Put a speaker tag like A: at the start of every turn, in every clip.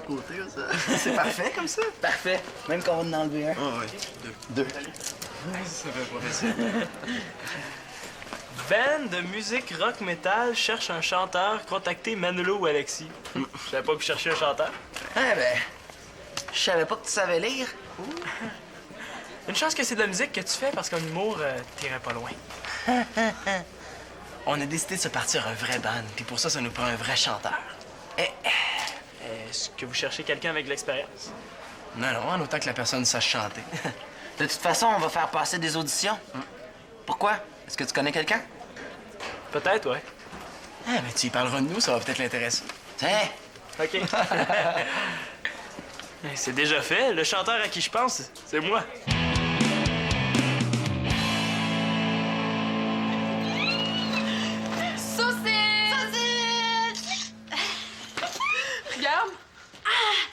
A: côté, là, ça. C'est parfait comme ça?
B: Parfait. Même qu'on va en enlever un.
A: Ah oui, deux. Ça fait pas facile.
C: Band de musique rock metal cherche un chanteur. Contactez Manolo ou Alexis. Je savais pas que vous cherchiez un chanteur.
B: Ah ben, je savais pas que tu savais lire.
C: Une chance que c'est de la musique que tu fais parce qu'en humour, t'irais pas loin.
B: On a décidé de se partir un vrai band, puis pour ça, ça nous prend un vrai chanteur.
C: Est-ce que vous cherchez quelqu'un avec de l'expérience?
B: Non, non, en autant que la personne sache chanter. De toute façon, on va faire passer des auditions. Pourquoi? Est-ce que tu connais quelqu'un?
C: Peut-être, ouais.
B: Ah, ben tu y parleras de nous, ça va peut-être l'intéresser. Tiens!
C: OK. C'est déjà fait. Le chanteur à qui je pense, c'est moi.
D: Regarde! Ah,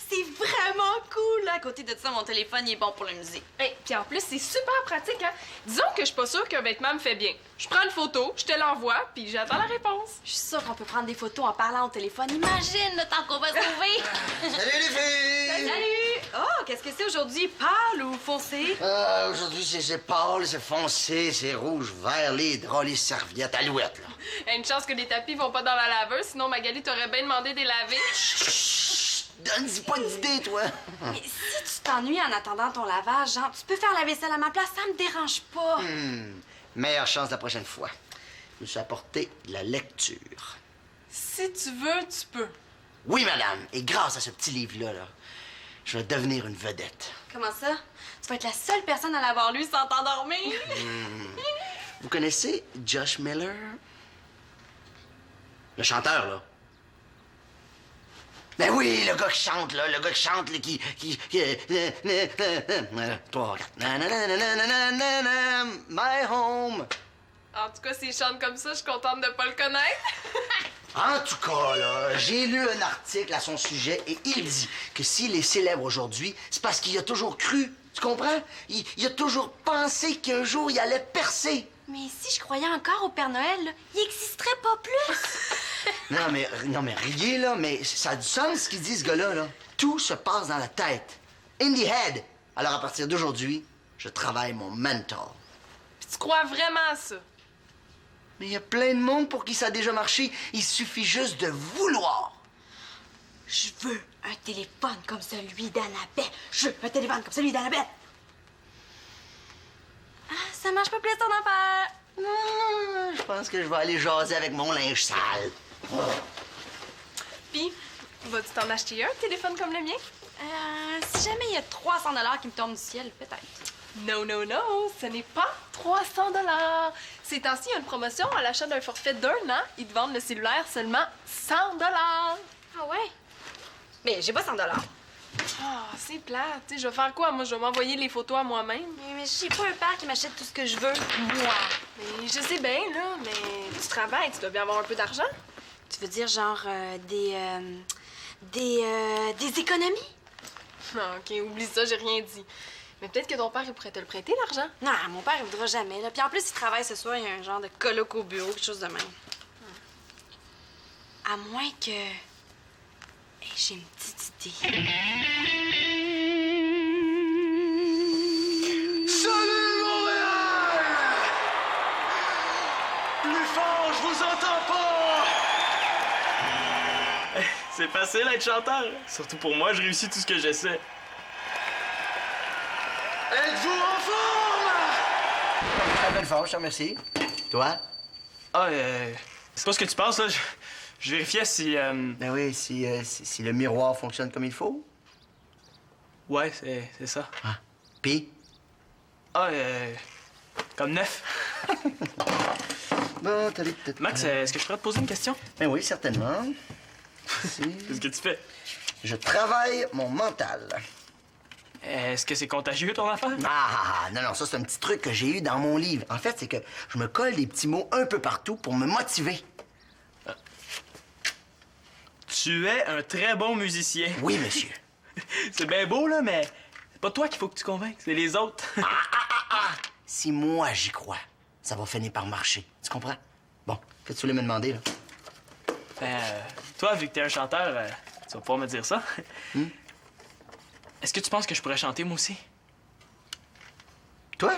D: c'est vraiment cool! À côté de ça, mon téléphone il est bon pour la musique.
E: Hey, puis en plus, c'est super pratique, hein? Disons que je suis pas sûre qu'un vêtement me fait bien. Je prends une photo, je te l'envoie, puis j'attends la réponse.
D: Je suis sûre qu'on peut prendre des photos en parlant au téléphone. Imagine le temps qu'on va trouver!
F: Salut les filles!
D: Salut! Oh, qu'est-ce que c'est aujourd'hui? Pâle ou foncé?
F: Aujourd'hui, c'est pâle, c'est foncé, c'est rouge, vert, les draps, les serviettes, alouettes, là.
E: Hey, une chance que les tapis vont pas dans la laveuse, sinon Magali t'aurait bien demandé de les laver.
F: Chut! Donne-y pas d'idée, toi!
D: Mais si tu t'ennuies en attendant ton lavage, genre, tu peux faire la vaisselle à ma place, ça me dérange pas.
F: Meilleure chance la prochaine fois. Je me suis apporté de la lecture.
E: Si tu veux, tu peux.
F: Oui, madame, et grâce à ce petit livre-là, là, je vais devenir une vedette.
D: Comment ça? Tu vas être la seule personne à l'avoir lu sans t'endormir?
F: Vous connaissez Josh Miller? Le chanteur, là. Ben oui, le gars qui chante, là, le gars qui chante, là, Toi, regarde. Na-na-na-na-na-na-na-na, My home.
E: En tout cas, s'il chante comme ça, je suis contente de pas le connaître.
F: En tout cas, là, j'ai lu un article à son sujet et il dit que s'il est célèbre aujourd'hui, c'est parce qu'il a toujours cru. Tu comprends? Il a toujours pensé qu'un jour, il allait percer.
D: Mais si je croyais encore au Père Noël, là, il existerait pas plus.
F: Non, mais riez, là, mais ça a du sens ce qu'il dit, ce gars-là, là. Tout se passe dans la tête. In the head. Alors, à partir d'aujourd'hui, je travaille mon mental.
E: Puis tu crois vraiment à ça?
F: Mais il y a plein de monde pour qui ça a déjà marché. Il suffit juste de vouloir.
D: Je veux un téléphone comme celui d'Annabelle. Je veux un téléphone comme celui d'Annabelle. Ah, ça marche pas plus ton affaire.
F: Je pense que je vais aller jaser avec mon linge sale.
E: Puis, vas-tu t'en acheter un téléphone comme le mien?
D: Si jamais il y a 300 $ qui me tombent du ciel, peut-être.
E: Non, non, non, ce n'est pas 300 $. Ces temps-ci, il y a une promotion à l'achat d'un forfait d'1 an. Ils te vendent le cellulaire seulement 100 $.
D: Ah ouais? Mais j'ai pas 100 $.
E: Ah, c'est plate. Tu sais, je vais faire quoi? Moi, je vais m'envoyer les photos à moi-même.
D: Mais j'ai pas un père qui m'achète tout ce que je veux. Moi.
E: Mais je sais bien, là, mais tu travailles, tu dois bien avoir un peu d'argent.
D: Tu veux dire genre des économies?
E: Non, OK, oublie ça, j'ai rien dit. Mais peut-être que ton père, il pourrait te le prêter, l'argent.
D: Non, mon père, il voudra jamais. Là. Puis en plus, il travaille ce soir, il y a un genre de colloque au bureau, quelque chose de même. À moins que... Hey, j'ai une petite idée.
A: Salut, Montréal! Plus fort, je vous entends pas!
C: C'est facile d'être chanteur. Surtout pour moi, je réussis tout ce que j'essaie.
A: Êtes-vous en forme?
F: Très belle forme, je te remercie. Toi?
C: Ah, c'est pas ce que tu penses, là. Je vérifiais si...
F: Ben oui, si le miroir fonctionne comme il faut.
C: Ouais, c'est ça.
F: Ah. Puis?
C: Ah, comme neuf.
F: Bon,
C: Max, est-ce que je pourrais te poser une question?
F: Ben oui, certainement.
C: Qu'est-ce que tu fais?
F: Je travaille mon mental.
C: Est-ce que c'est contagieux, ton affaire?
F: Non, ça, c'est un petit truc que j'ai eu dans mon livre. En fait, c'est que je me colle des petits mots un peu partout pour me motiver.
C: Tu es un très bon musicien.
F: Oui, monsieur.
C: C'est bien beau, là, mais c'est pas toi qu'il faut que tu convainques, c'est les autres.
F: Si moi, j'y crois, ça va finir par marcher. Tu comprends? Bon, qu'est-ce que tu voulais me demander, là?
C: Toi, vu que t'es un chanteur, tu vas pouvoir me dire ça. Est-ce que tu penses que je pourrais chanter, moi aussi?
F: Toi?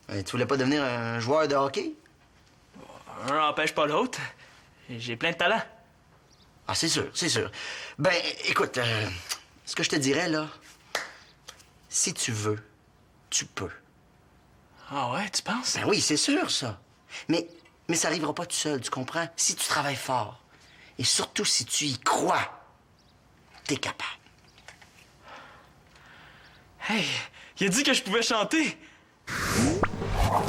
F: Tu voulais pas devenir un joueur de hockey?
C: Un n'empêche pas l'autre. J'ai plein de talent.
F: Ah, c'est sûr, c'est sûr. Ben, écoute, ce que je te dirais, là, si tu veux, tu peux.
C: Ah ouais, tu penses?
F: Ben oui, c'est sûr, ça. Mais ça arrivera pas tout seul, tu comprends? Si tu travailles fort, et surtout si tu y crois, t'es capable.
C: Hey, il a dit que je pouvais chanter!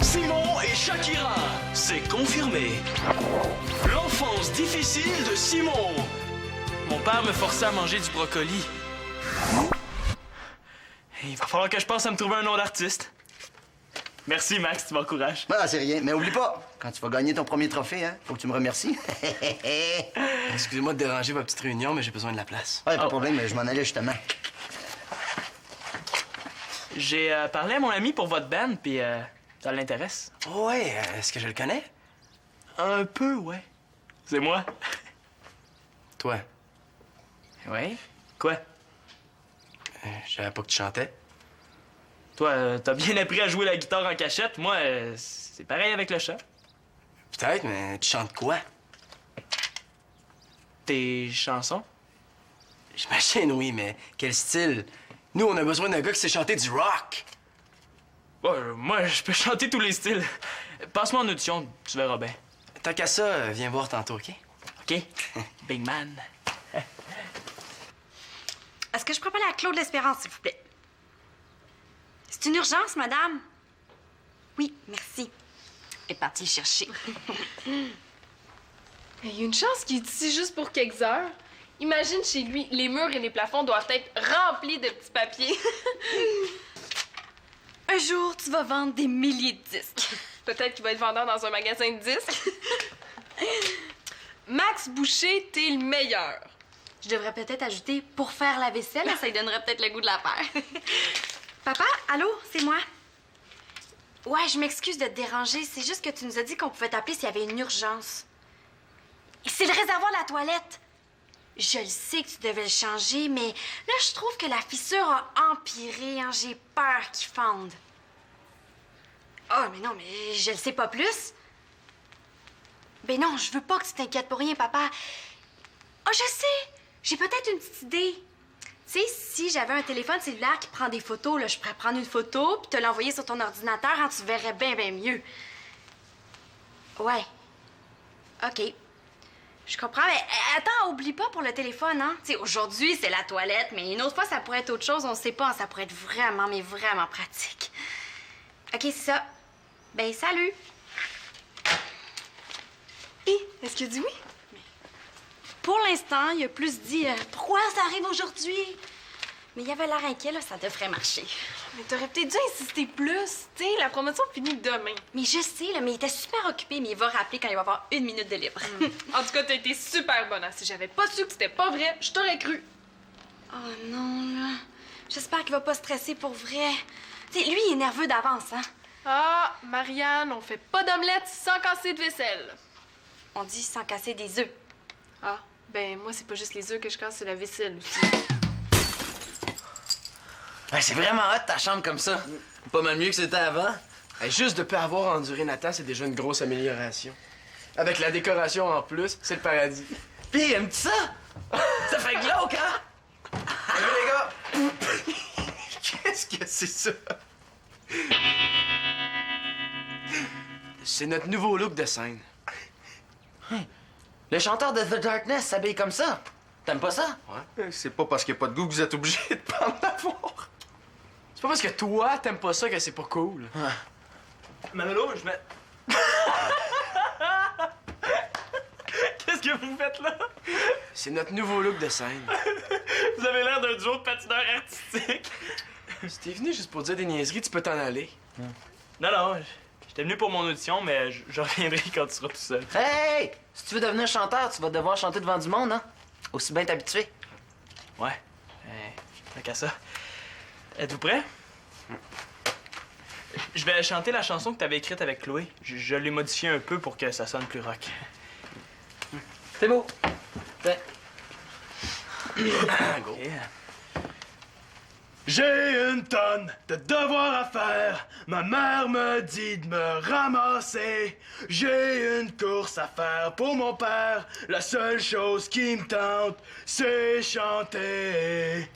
C: Simon et Shakira, c'est confirmé. L'enfance difficile de Simon. Mon père me forçait à manger du brocoli. Il va falloir que je pense à me trouver un nom d'artiste. Merci, Max, tu m'encourages.
F: Ah, c'est rien, mais oublie pas, quand tu vas gagner ton premier trophée, hein, faut que tu me remercies.
B: Excusez-moi de déranger votre petite réunion, mais j'ai besoin de la place.
F: Ouais, pas de problème, je m'en allais justement.
C: J'ai parlé à mon ami pour votre band, puis ça l'intéresse.
B: Ouais, est-ce que je le connais?
C: Un peu, ouais. C'est moi.
B: Toi,
C: Ouais? Quoi?
B: je savais pas que tu chantais.
C: Toi, t'as bien appris à jouer la guitare en cachette. Moi, c'est pareil avec le chant.
B: Peut-être, mais tu chantes quoi?
C: Tes chansons?
B: J'imagine, oui, mais quel style? Nous, on a besoin d'un gars qui sait chanter du rock.
C: Moi, je peux chanter tous les styles. Passe-moi en audition, tu verras bien.
B: Tant qu'à ça, viens voir tantôt, OK?
C: OK? Big man.
D: Est-ce que je peux parler à Claude L'Espérance, s'il vous plaît? C'est une urgence, madame? Oui, merci. Elle est partie le chercher.
E: Il y a une chance qu'il est ici juste pour quelques heures. Imagine chez lui, les murs et les plafonds doivent être remplis de petits papiers.
D: Un jour, tu vas vendre des milliers de disques.
E: Peut-être qu'il va être vendeur dans un magasin de disques. Max Boucher, t'es le meilleur.
D: Je devrais peut-être ajouter pour faire la vaisselle, ça lui donnerait peut-être le goût de la faire. Papa, allô, c'est moi. Ouais, je m'excuse de te déranger, c'est juste que tu nous as dit qu'on pouvait t'appeler s'il y avait une urgence. C'est le réservoir de la toilette. Je le sais que tu devais le changer, mais là, je trouve que la fissure a empiré, hein. J'ai peur qu'il fonde. Oh, mais non, mais je le sais pas plus. Ben non, je veux pas que tu t'inquiètes pour rien, papa. Oh, je sais! J'ai peut-être une petite idée. Tu sais, si j'avais un téléphone cellulaire qui prend des photos, là, je pourrais prendre une photo puis te l'envoyer sur ton ordinateur, hein, tu verrais bien, bien mieux. Ouais. OK. Je comprends, mais attends, oublie pas pour le téléphone, hein. Tu sais, aujourd'hui, c'est la toilette, mais une autre fois, ça pourrait être autre chose, on sait pas. Ça pourrait être vraiment, mais vraiment pratique. OK, c'est ça. Ben, salut!
E: Hé, est-ce qu'il a dit oui?
D: Pour l'instant, il a plus dit pourquoi ça arrive aujourd'hui? Mais il avait l'air inquiet, là, ça devrait marcher.
E: Mais t'aurais peut-être dû insister plus. Tu sais, la promotion finit demain.
D: Mais je sais, là, mais il était super occupé, mais il va rappeler quand il va avoir 1 minute de libre.
E: En tout cas, t'as été super bonne. Hein. Si j'avais pas su que c'était pas vrai, je t'aurais cru.
D: Oh non, là. J'espère qu'il va pas stresser pour vrai. Tu sais, lui, il est nerveux d'avance, hein?
E: Ah, Marianne, on fait pas d'omelette sans casser de vaisselle.
D: On dit sans casser des œufs.
E: Ah, ben moi, c'est pas juste les œufs que je casse, c'est la vaisselle aussi.
B: Ouais, c'est vraiment hot ta chambre comme ça. Pas mal mieux que c'était avant.
A: Juste de pas avoir enduré Nathan, c'est déjà une grosse amélioration. Avec la décoration en plus, c'est le paradis.
B: Pis, aimes-tu ça? Ça fait glauque, hein?
A: Salut les gars! Qu'est-ce que c'est ça? C'est notre nouveau look de scène.
B: Le chanteur de The Darkness s'habille comme ça. T'aimes pas ça?
A: Ouais. C'est pas parce qu'il n'y a pas de goût que vous êtes obligé de pas en avoir. C'est pas parce que toi, t'aimes pas ça que c'est pas cool.
C: Manolo, je mets... Qu'est-ce que vous faites là?
A: C'est notre nouveau look de scène.
C: Vous avez l'air d'un duo de patineurs artistiques.
A: Si t'es venu juste pour dire des niaiseries, tu peux t'en aller.
C: Non, j'étais venu pour mon audition, mais je reviendrai quand tu seras tout seul.
B: Hey! Si tu veux devenir chanteur, tu vas devoir chanter devant du monde, hein? Aussi bien t'habituer.
C: Ouais. Tant qu'à ça. Êtes-vous prêts? Je vais chanter la chanson que t'avais écrite avec Chloé. Je l'ai modifiée un peu pour que ça sonne plus rock.
B: C'est beau. Ouais.
A: Go.
C: J'ai une tonne de devoirs à faire. Ma mère me dit de me ramasser. J'ai une course à faire pour mon père. La seule chose qui me tente, c'est chanter.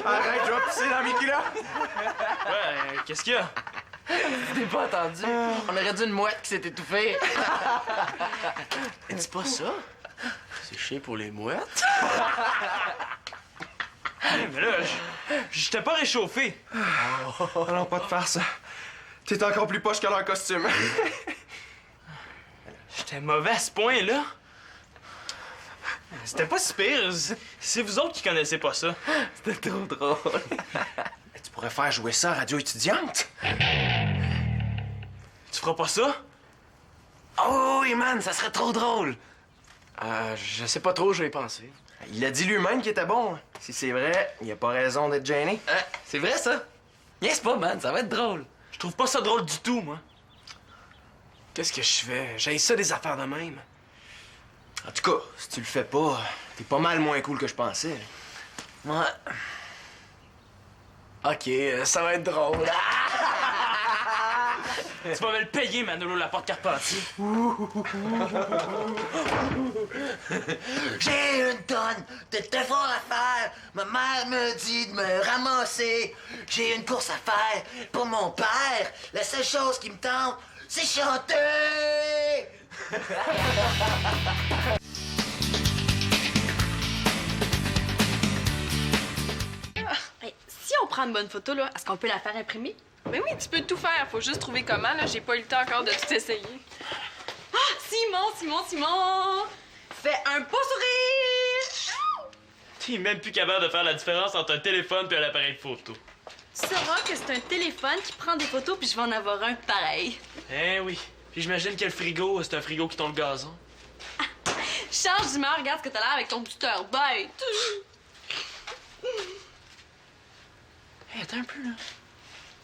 A: Arrête, je vais pisser dans mes culottes.
C: Ouais, qu'est-ce qu'il y a?
B: T'es pas entendu? On aurait dit une mouette qui s'est étouffée.
A: Dis pas ça. C'est chiant pour les mouettes.
C: Mais là, j'étais pas réchauffé.
A: Oh non, pas de farce. T'es encore plus poche que leur costume.
C: J'étais mauvais à ce point-là. C'était pas si pire. C'est vous autres qui connaissez pas ça.
B: C'était trop drôle.
A: Tu pourrais faire jouer ça à radio étudiante.
C: Tu feras pas ça?
B: Oh oui, man, ça serait trop drôle.
A: Je sais pas trop, je vais y penser. Il a dit lui-même qu'il était bon. Si c'est vrai, il a pas raison d'être gêné.
B: C'est vrai, ça? Yes, pas, man, ça va être drôle.
C: Je trouve pas ça drôle du tout, moi.
A: Qu'est-ce que je fais? J'ai ça des affaires de même. En tout cas, si tu le fais pas, t'es pas mal moins cool que je pensais.
B: Ouais.
A: Ok, ça va être drôle.
C: Tu vas me le payer, Manolo Laporte-Carpentier.
F: J'ai une tonne de devoirs à faire. Ma mère me dit de me ramasser. J'ai une course à faire pour mon père. La seule chose qui me tente, c'est chanter.
D: Hey, si on prend une bonne photo, là, est-ce qu'on peut la faire imprimer?
E: Mais oui, tu peux tout faire. Faut juste trouver comment, là. J'ai pas eu le temps encore de tout essayer.
D: Simon! Fais un beau sourire!
C: T'es même plus capable de faire la différence entre un téléphone et un appareil photo.
D: Tu sauras que c'est un téléphone qui prend des photos, puis je vais en avoir un pareil.
C: Eh oui. Puis j'imagine que le frigo, c'est un frigo qui tombe le gazon.
D: Change d'humeur, regarde ce que t'as l'air avec ton booster bête.
C: Hé, attends un peu, là.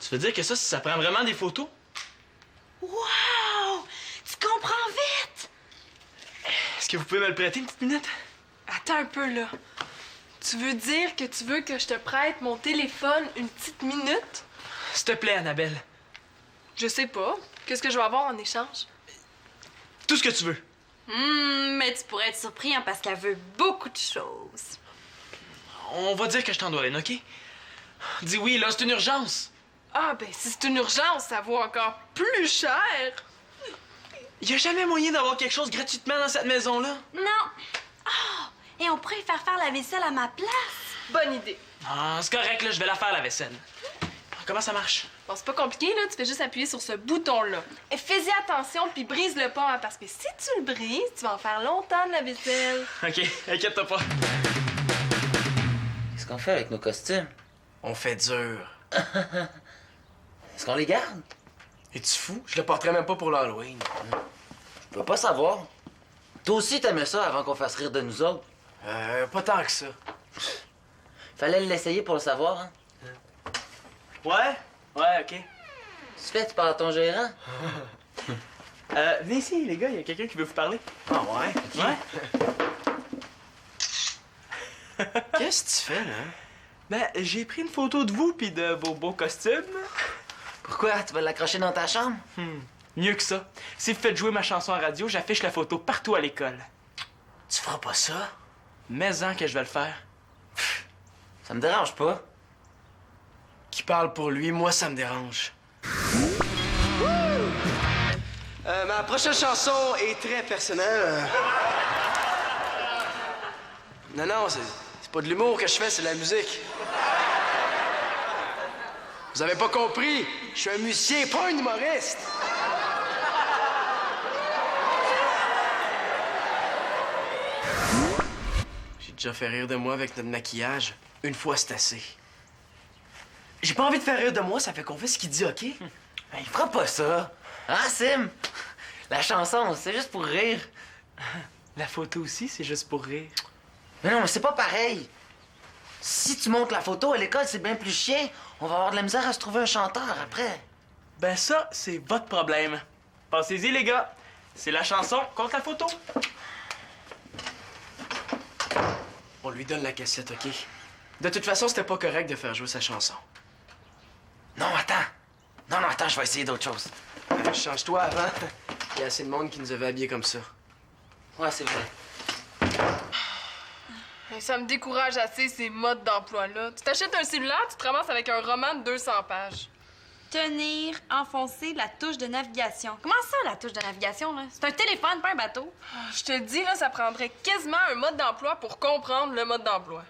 C: Tu veux dire que ça prend vraiment des photos?
D: Wow! Tu comprends vite!
C: Est-ce que vous pouvez me le prêter une petite minute?
E: Attends un peu, là. Tu veux dire que tu veux que je te prête mon téléphone une petite minute?
C: S'il te plaît, Annabelle.
E: Je sais pas. Qu'est-ce que je vais avoir en échange?
C: Tout ce que tu veux.
D: Mais tu pourrais être surpris, hein, parce qu'elle veut beaucoup de choses.
C: On va dire que je t'en dois une, OK? Dis oui, là, c'est une urgence.
E: Ah, ben, si c'est une urgence, ça vaut encore plus cher.
C: Y a jamais moyen d'avoir quelque chose gratuitement dans cette maison-là?
D: Non! Oh! Et on pourrait faire la vaisselle à ma place.
E: Bonne idée.
C: Ah, c'est correct, là, je vais la faire, la vaisselle. Comment ça marche?
E: Bon, c'est pas compliqué, là. Tu fais juste appuyer sur ce bouton-là. Et fais-y attention, puis brise-le pas, hein, parce que si tu le brises, tu vas en faire longtemps de la vaisselle.
C: OK, inquiète-toi pas.
B: Qu'est-ce qu'on fait avec nos costumes?
A: On fait dur.
B: Est-ce qu'on les garde?
A: Es-tu fou? Je le porterais même pas pour l'Halloween.
B: Je peux pas savoir. Toi aussi, t'aimais ça avant qu'on fasse rire de nous autres.
A: Pas tant que ça.
B: Fallait l'essayer pour le savoir, hein?
C: Ouais? Ouais, OK.
B: Tu fais, tu parles à ton gérant?
C: Venez ici, les gars, il y a quelqu'un qui veut vous parler.
A: Ah ouais?
C: Ouais?
A: Qu'est-ce que tu fais, là?
C: Ben, j'ai pris une photo de vous puis de vos beaux costumes.
B: Pourquoi? Tu vas l'accrocher dans ta chambre?
C: Mieux que ça. Si vous faites jouer ma chanson à radio, j'affiche la photo partout à l'école.
A: Tu feras pas ça?
C: Mais-en que je vais le faire.
B: Ça me dérange pas.
A: Qui parle pour lui, moi, ça me dérange. Ma prochaine chanson est très personnelle. Non, c'est pas de l'humour que je fais, c'est de la musique. Vous avez pas compris? Je suis un musicien, pas un humoriste. J'ai déjà fait rire de moi avec notre maquillage. Une fois, c'est assez. J'ai pas envie de faire rire de moi, ça fait qu'on fait ce qu'il dit, OK?
B: Ben, il fera pas ça. Hein, Sim? La chanson, c'est juste pour rire.
C: La photo aussi, c'est juste pour rire.
B: Mais non, mais c'est pas pareil. Si tu montes la photo à l'école, c'est bien plus chiant. On va avoir de la misère à se trouver un chanteur après.
C: Ben ça, c'est votre problème. Pensez-y, les gars.
G: C'est la chanson contre la photo.
A: On lui donne la cassette, OK? De toute façon, c'était pas correct de faire jouer sa chanson.
B: Non, attends. Non, attends, je vais essayer d'autre chose.
A: Change-toi avant. Il y a assez de monde qui nous avait habillés comme ça.
B: Ouais, c'est vrai.
E: Ça me décourage assez, ces modes d'emploi-là. Tu t'achètes un cellulaire, tu te ramasses avec un roman de 200 pages.
D: Tenir, enfoncer la touche de navigation. Comment ça, la touche de navigation, là? C'est un téléphone, pas un bateau.
E: Je te le dis, là, ça prendrait quasiment un mode d'emploi pour comprendre le mode d'emploi.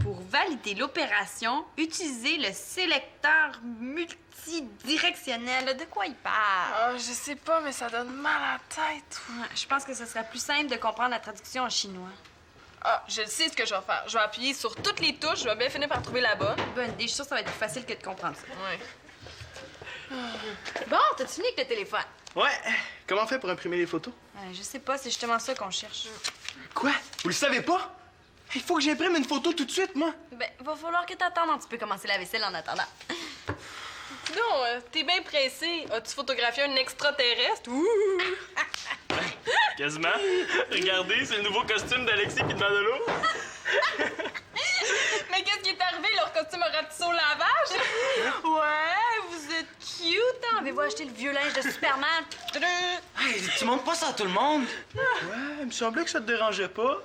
D: Pour valider l'opération, utilisez le sélecteur multidirectionnel. De quoi il parle?
E: Ah, je sais pas, mais ça donne mal à la tête.
D: Ouais, je pense que ce serait plus simple de comprendre la traduction en chinois.
E: Ah, je sais ce que je vais faire. Je vais appuyer sur toutes les touches, je vais bien finir par trouver la bonne.
D: Bonne idée, je suis sûre que ça va être plus facile que de comprendre ça.
E: Ouais.
D: Bon, t'as-tu fini avec le téléphone?
C: Ouais. Comment on fait pour imprimer les photos?
D: Je sais pas, c'est justement ça qu'on cherche.
C: Quoi? Vous le savez pas? Il faut que j'imprime une photo tout de suite, moi.
D: Ben, va falloir que t'attendes un petit peu commencer la vaisselle en attendant.
E: Non, t'es bien pressé. As-tu photographié un extraterrestre? Ouh!
G: Quasiment. Regardez, c'est le nouveau costume d'Alexis et de Manolo.
E: Mais qu'est-ce qui est arrivé? Leur costume a ratissé au lavage?
D: Ouais, vous êtes cute, hein? Avez-vous acheté le vieux linge de Superman?
B: Hey, tu montres pas ça à tout le monde?
C: Ouais, il me semblait que ça te dérangeait pas.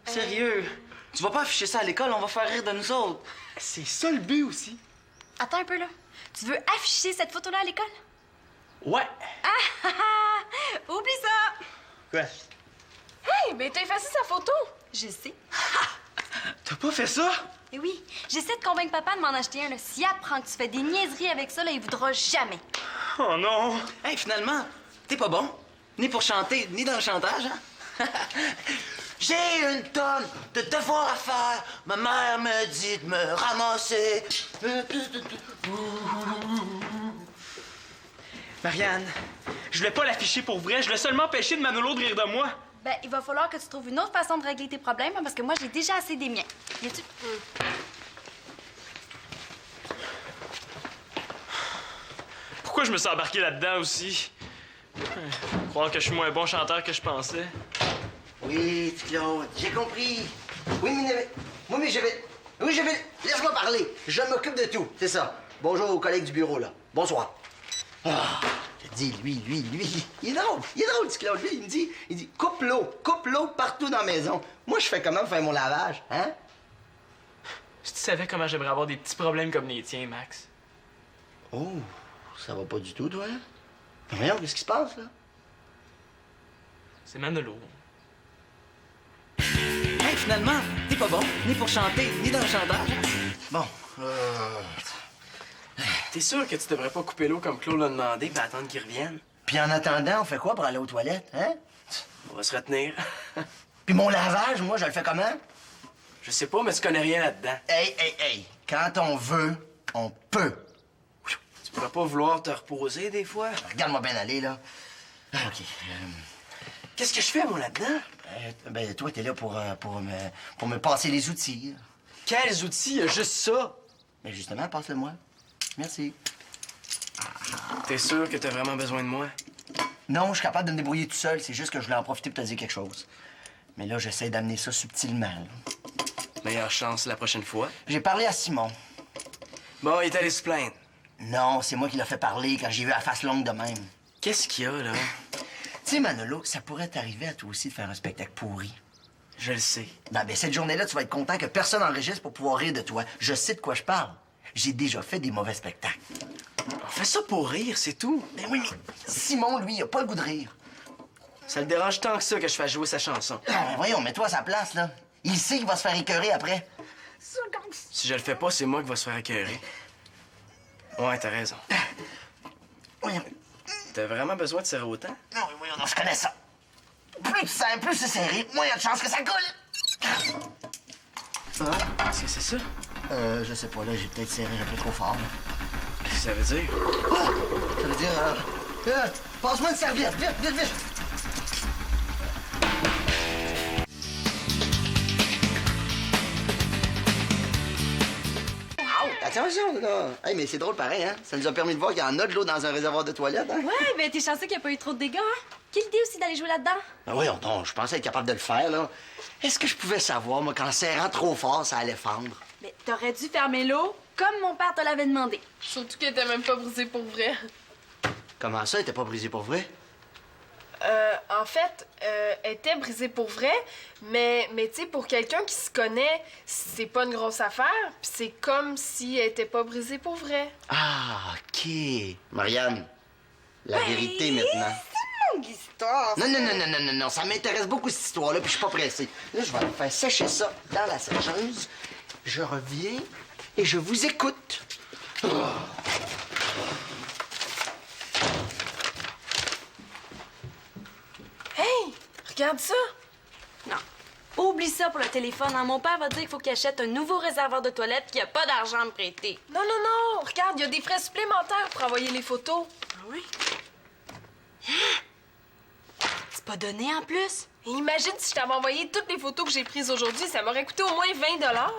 B: Sérieux? Tu vas pas afficher ça à l'école, on va faire rire de nous autres.
C: C'est ça le but aussi.
D: Attends un peu, là. Tu veux afficher cette photo-là à l'école?
C: Ouais.
D: Oublie ça!
C: Quoi?
E: Hey, mais t'as effacé sa photo!
D: Je sais.
C: T'as pas fait ça?
D: Et oui, j'essaie de convaincre papa de m'en acheter un. Là. S'il apprend que tu fais des niaiseries avec ça, là, il voudra jamais.
C: Oh non.
B: Hey, finalement, t'es pas bon. Ni pour chanter, ni dans le chantage, hein?
F: J'ai une tonne de devoirs à faire. Ma mère me dit de me ramasser.
G: Marianne, je voulais pas l'afficher pour vrai, je voulais seulement empêcher de Manolo de rire de moi.
D: Ben, il va falloir que tu trouves une autre façon de régler tes problèmes, hein, parce que moi, j'ai déjà assez des miens. Viens-tu?
G: Pourquoi je me suis embarqué là-dedans aussi? Croire que je suis moins bon chanteur que je pensais.
F: Oui, Claude, j'ai compris. Oui, mais je vais... Oui, je vais... Laisse-moi parler. Je m'occupe de tout, c'est ça. Bonjour aux collègues du bureau, là. Bonsoir. Ah, je te dis, lui, il est drôle, petit Claude. Lui, il me dit, coupe l'eau partout dans la maison. Moi, je fais comment pour faire mon lavage, hein?
G: Si tu savais comment j'aimerais avoir des petits problèmes comme les tiens, Max.
F: Oh, ça va pas du tout, toi? Mais voyons, qu'est-ce qui se passe, là?
G: C'est Manolo.
B: Hey, finalement, t'es pas bon. Ni pour chanter, ni dans le chantage.
F: Bon,
A: T'es sûr que tu devrais pas couper l'eau comme Claude l'a demandé puis attendre qu'il revienne?
F: puis en attendant, on fait quoi pour aller aux toilettes, hein?
A: On va se retenir.
F: Puis mon lavage, moi, je le fais comment?
A: Je sais pas, mais tu connais rien là-dedans.
F: Hey! Quand on veut, on peut.
A: Tu pourrais pas vouloir te reposer des fois?
F: Regarde-moi bien aller, là. OK.
A: Qu'est-ce que je fais, moi, là-dedans?
F: Ben, toi, t'es là pour me passer les outils.
A: Quels outils? Il y a juste ça.
F: Mais justement, passe-le-moi. Merci.
A: T'es sûr que t'as vraiment besoin de moi?
F: Non, je suis capable de me débrouiller tout seul. C'est juste que je voulais en profiter pour te dire quelque chose. Mais là, j'essaie d'amener ça subtilement, là.
A: Meilleure chance la prochaine fois.
F: J'ai parlé à Simon.
A: Bon, il est allé se plaindre.
F: Non, c'est moi qui l'ai fait parler quand j'ai vu la face longue de même.
A: Qu'est-ce qu'il y a, là?
F: Tu sais, Manolo, ça pourrait t'arriver à toi aussi de faire un spectacle pourri.
A: Je le sais.
F: Non, ben cette journée-là, tu vas être content que personne n'enregistre pour pouvoir rire de toi. Je sais de quoi je parle. J'ai déjà fait des mauvais spectacles.
A: On fait ça pour rire, c'est tout.
F: Mais oui, mais Simon, lui, il a pas le goût de rire.
A: Ça le dérange tant que ça que je fasse jouer sa chanson.
F: Ah, voyons, mets-toi à sa place, là. Il sait qu'il va se faire écœurer après.
A: Si je le fais pas, c'est moi qui va se faire écœurer. Ouais, t'as raison.
F: Voyons.
A: T'as vraiment besoin de serrer autant?
F: Non, voyons, non, je connais ça. Plus tu serres, plus c'est serré, moins il y a de chances que ça coule.
A: Qu'est-ce que c'est ça?
F: Je sais pas, là, j'ai peut-être serré un peu trop fort. là.
A: Qu'est-ce que ça veut dire?
F: Ça veut dire, passe-moi une serviette, vite. Attention, là. Hey, mais c'est drôle pareil, hein? Ça nous a permis de voir qu'il y en a de l'eau dans un réservoir de toilette, hein?
D: Ouais, ben t'es chanceux qu'il n'y a pas eu trop de dégâts, hein? piqué l'idée aussi d'aller jouer là-dedans?
F: Ben oui, non, je pensais être capable de le faire, là. Est-ce que je pouvais savoir, moi, qu'en serrant trop fort, ça allait fendre?
D: Mais t'aurais dû fermer l'eau comme mon père te l'avait demandé.
E: Surtout qu'elle était même pas brisée pour vrai.
F: Comment ça, elle était pas brisée pour vrai?
E: En fait, elle était brisée pour vrai, mais tu sais, pour quelqu'un qui se connaît, c'est pas une grosse affaire, puis c'est comme si elle était pas brisée pour vrai.
F: Ah, OK. Marianne, la vérité maintenant.
D: C'est mon histoire.
F: Non, ça m'intéresse beaucoup cette histoire-là, puis je suis pas pressé. Là, je vais aller faire sécher ça dans la sécheuse. Je reviens et je vous écoute.
E: Hey, regarde ça!
D: Non. Oublie ça pour le téléphone. Hein. Mon père va dire qu'il faut qu'il achète un nouveau réservoir de toilette qu'il n'y a pas d'argent à me prêter.
E: Non, regarde, il y a des frais supplémentaires pour envoyer les photos.
D: Ah oui? C'est pas donné en plus?
E: Et imagine si je t'avais envoyé toutes les photos que j'ai prises aujourd'hui, ça m'aurait coûté au moins 20 $.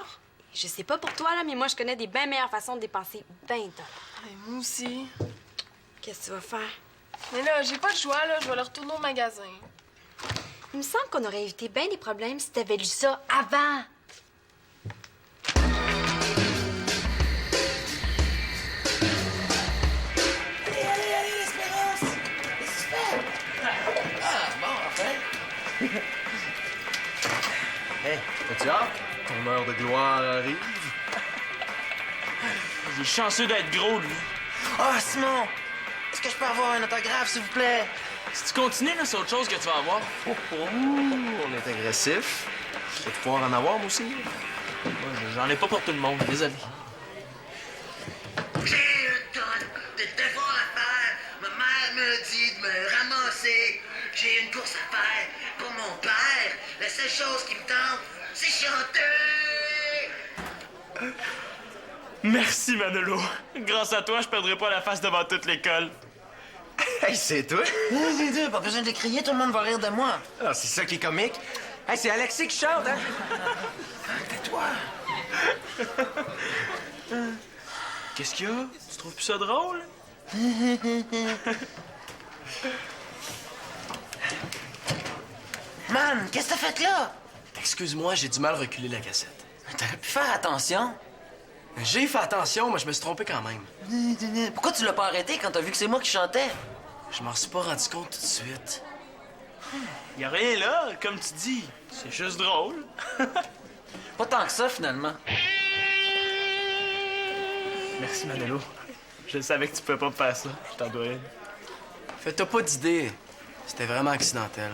D: Je sais pas pour toi, là, mais moi, je connais des bien meilleures façons de dépenser 20 $.
E: Ouais, moi aussi.
D: Qu'est-ce que tu vas faire?
E: Mais là, j'ai pas de choix, là, je vais aller retourner au magasin.
D: Il me semble qu'on aurait évité bien des problèmes si t'avais lu ça avant.
F: Allez, Espérance! Qu'est-ce que tu fais? Ah, bon, enfin.
A: Hey, as-tu hâte? Ton heure de gloire arrive.
G: Il est chanceux d'être gros, lui.
B: Ah, Simon! Est-ce que je peux avoir un autographe, s'il vous plaît?
G: Si tu continues, là, c'est autre chose que tu vas avoir.
A: On est agressif. Je vais pouvoir en avoir, moi aussi.
G: Moi, j'en ai pas pour tout le monde, désolé.
F: J'ai une tonne de devoirs à faire. Ma mère me dit de me ramasser. J'ai une course à faire pour mon père. La seule chose qui me tente, c'est chanter.
G: Merci, Manolo. Grâce à toi, je perdrai pas la face devant toute l'école.
A: Hey, c'est toi?
B: Les deux, pas besoin de les crier, tout le monde va rire de moi.
A: Ah, c'est ça qui est comique. Hey, c'est Alexis qui chante, hein?
B: Tais-toi.
G: Qu'est-ce qu'il y a? Tu trouves plus ça drôle?
B: Man, qu'est-ce que t'as fait là?
A: Excuse-moi, j'ai du mal à reculer la cassette.
B: T'aurais pu faire attention.
A: J'ai fait attention, mais je me suis trompé quand même.
B: Pourquoi tu l'as pas arrêté quand t'as vu que c'est moi qui chantais?
A: Je m'en suis pas rendu compte tout de suite.
G: Y a rien là, comme tu dis. C'est juste drôle.
B: Pas tant que ça, finalement.
G: Merci, Manolo. Je savais que tu pouvais pas me faire ça. Je t'en dois une.
A: Fais-toi pas d'idée. C'était vraiment accidentel.